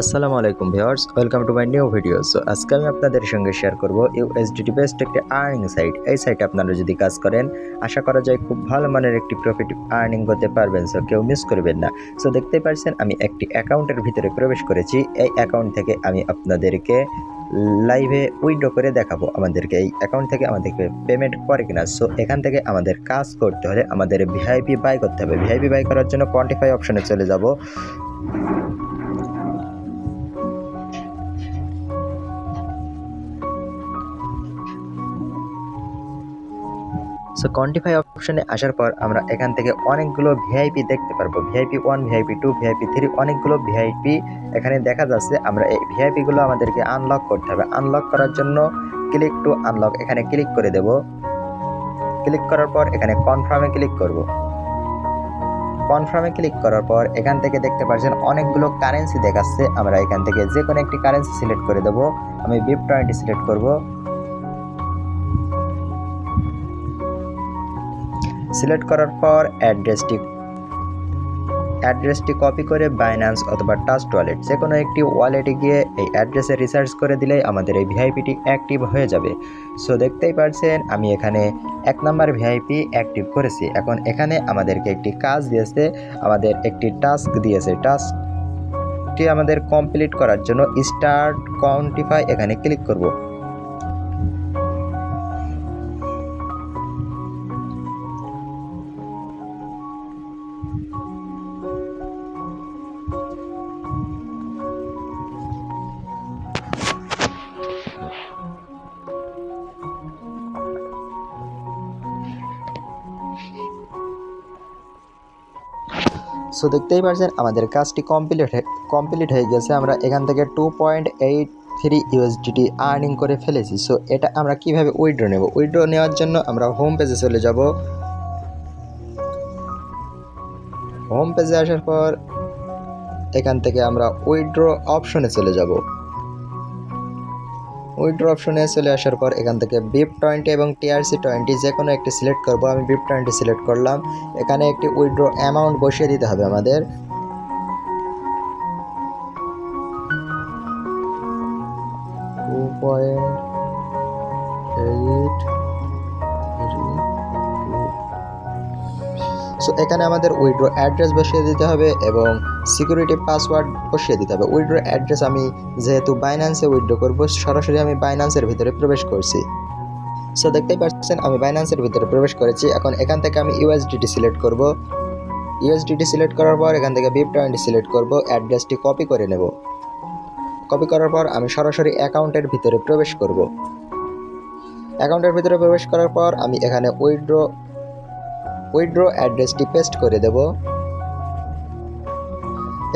আসসালামু আলাইকুম viewers, welcome to my new video. So আজকে আমি আপনাদের সঙ্গে শেয়ার করব ইউএসডিটি বেসড একটি আর্নিং সাইট। এই সাইটে আপনারা যদি কাজ করেন, আশা করা যায় খুব ভালো মানের একটি প্রফিট আর্নিং করতে পারবেন। সো কেউ মিস করবেন না। সো দেখতেই পাচ্ছেন আমি একটি অ্যাকাউন্টের ভিতরে প্রবেশ করেছি। এই অ্যাকাউন্ট থেকে আমি আপনাদেরকে লাইভে উইথড্র করে দেখাবো আমাদেরকে এই অ্যাকাউন্ট থেকে আমাদেরকে পেমেন্ট করে কিনা। সো এখান থেকে আমাদের কাজ করতে হলে আমাদের ভিআইপি বাই করতে হবে। ভিআইপি বাই করার জন্য কোয়ান্টিফাই অপশনে চলে যাব। সো কোয়ান্টিফাই অপশনে আসার পর আমরা এখান থেকে অনেকগুলো ভিআইপি দেখতে পারবো। ভিআইপি 1, ভিআইপি 2, ভিআইপি 3, অনেকগুলো ভিআইপি এখানে দেখা যাচ্ছে। আমরা এই ভিআইপিগুলো আমাদেরকে আনলক করতে হবে। আনলক করার জন্য ক্লিক টু আনলক এখানে ক্লিক করে দেব। ক্লিক করার পর এখানে কনফার্মে ক্লিক করব। কনফার্মে ক্লিক করার পর এখান থেকে দেখতে পাচ্ছেন অনেকগুলো কারেন্সি দেখাচ্ছে। আমরা এখান থেকে যে কোনো একটি কারেন্সি সিলেক্ট করে দেব। আমি BIP20 সিলেক্ট করব। সিলেক্ট করার পর অ্যাড্রেসটি কপি করে বাইন্যান্স অথবা ট্রাস্ট ওয়ালেট যে কোনো একটি ওয়ালেটে গিয়ে এই অ্যাড্রেসে রিসার্চ করে দিলেই আমাদের এই ভিআইপিটি অ্যাক্টিভ হয়ে যাবে। সো দেখতেই পাচ্ছেন আমি এখানে 1 নাম্বার ভিআইপি অ্যাক্টিভ করেছি। এখন এখানে আমাদেরকে একটি কাজ দিয়েছে, আমাদের একটি টাস্ক দিয়েছে। টাস্কটি আমাদের কমপ্লিট করার জন্য স্টার্ট কোয়ান্টিফাই এখানে ক্লিক করব। সো দেখতেই পাচ্ছেন আমাদের কাজটি কমপ্লিট হয়ে গেছে। আমরা এখান থেকে 2.83 ইউএসডিটি আর্নিং করে ফেলেছি। সো এটা আমরা কিভাবে উইথড্র নেব? উইথড্র নেওয়ার জন্য আমরা হোম পেজে চলে যাব। হোম পেজে আসার পর এখান থেকে আমরা উইথড্র অপশনে চলে যাব। উইথড্র অপশনে চলে আসার পর এখান থেকে BIP20 এবং TRC20 যে কোনো একটি সিলেক্ট করব। আমি BIP20 সিলেক্ট করলাম। এখানে একটি উইথড্র অ্যামাউন্ট বসিয়ে দিতে হবে আমাদের। সো এখানে আমাদের উইথড্র অ্যাড্রেস বসিয়ে দিতে হবে এবং সিকিউরিটি পাসওয়ার্ড বসিয়ে দিতে হবে। উইথড্র অ্যাড্রেস আমি যেহেতু বাইন্যান্সে উইথড্র করব, সরাসরি আমি বাইন্যান্সের ভিতরে প্রবেশ করছি। সো দেখতেই পাচ্ছেন আমি বাইন্যান্সের ভিতরে প্রবেশ করেছি। এখন এখান থেকে আমি ইউএসডিটি সিলেক্ট করব। ইউএসডিটি সিলেক্ট করার পর এখান থেকে BIP20 সিলেক্ট করব। অ্যাড্রেসটি কপি করে নেব। কপি করার পর আমি সরাসরি অ্যাকাউন্টের ভিতরে প্রবেশ করব। অ্যাকাউন্টের ভিতরে প্রবেশ করার পর আমি এখানে উইথড্র অ্যাড্রেসটি পেস্ট করে দেব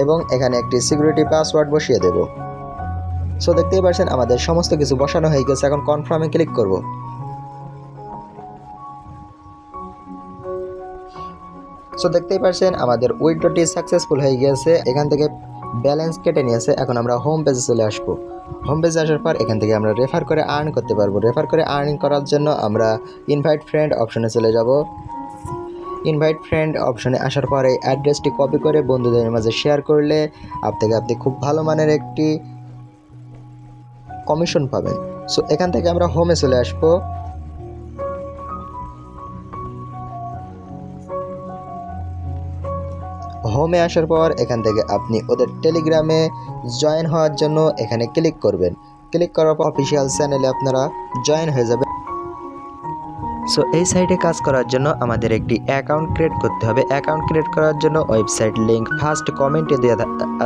এবং এখানে একটি সিকিউরিটি পাসওয়ার্ড বসিয়ে দেব। সো দেখতেই পাচ্ছেন আমাদের সমস্ত কিছু বসানো হয়ে গেছে। এখন কনফার্মে ক্লিক করব। সো দেখতেই পাচ্ছেন আমাদের উইথড্রটি সাকসেসফুল হয়ে গিয়েছে। এখান থেকে ব্যালেন্স কেটে নিয়েছে। এখন আমরা হোম পেজে চলে আসবো। হোম পেজে আসার পর এখান থেকে আমরা রেফার করে আর্ন করতে পারবো। রেফার করে আর্নিং করার জন্য আমরা ইনভাইট ফ্রেন্ড অপশনে চলে যাব। ইনভাইট ফ্রেন্ড অপশনে আসার পরে অ্যাড্রেসটি কপি করে বন্ধুদের মাঝে শেয়ার করলে আপনি খুব ভালো মানের একটি কমিশন পাবেন। সো এখান থেকে আমরা হোমে চলে আসব। হোমে আসার পর এখান থেকে আপনি ওদের টেলিগ্রামে জয়েন হওয়ার জন্য এখানে ক্লিক করবেন। ক্লিক করার পর অফিসিয়াল চ্যানেলে আপনারা জয়েন হয়ে যাবেন। সো এই সাইটে কাজ করার জন্য আমাদের একটি অ্যাকাউন্ট ক্রিয়েট করতে হবে। অ্যাকাউন্ট ক্রিয়েট করার জন্য ওয়েবসাইট লিংক ফার্স্ট কমেন্টে দেওয়া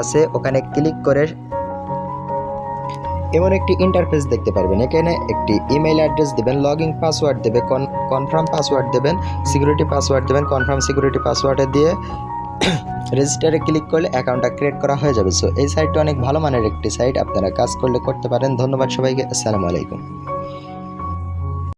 আছে, ওখানে ক্লিক করে এমন একটি ইন্টারফেস দেখতে পারবেন। এখানে একটি ইমেল অ্যাড্রেস দেবেন, লগইন পাসওয়ার্ড দেবে, কনফার্ম পাসওয়ার্ড দেবেন, সিকিউরিটি পাসওয়ার্ড দেবেন। কনফার্ম সিকিউরিটি পাসওয়ার্ডে দিয়ে রেজিস্টারে ক্লিক করলে অ্যাকাউন্টটা ক্রিয়েট করা হয়ে যাবে। সো এই সাইটটা অনেক ভালো মানের একটি সাইট, আপনারা কাজ করতে পারেন। ধন্যবাদ সবাইকে। আসসালামু আলাইকুম।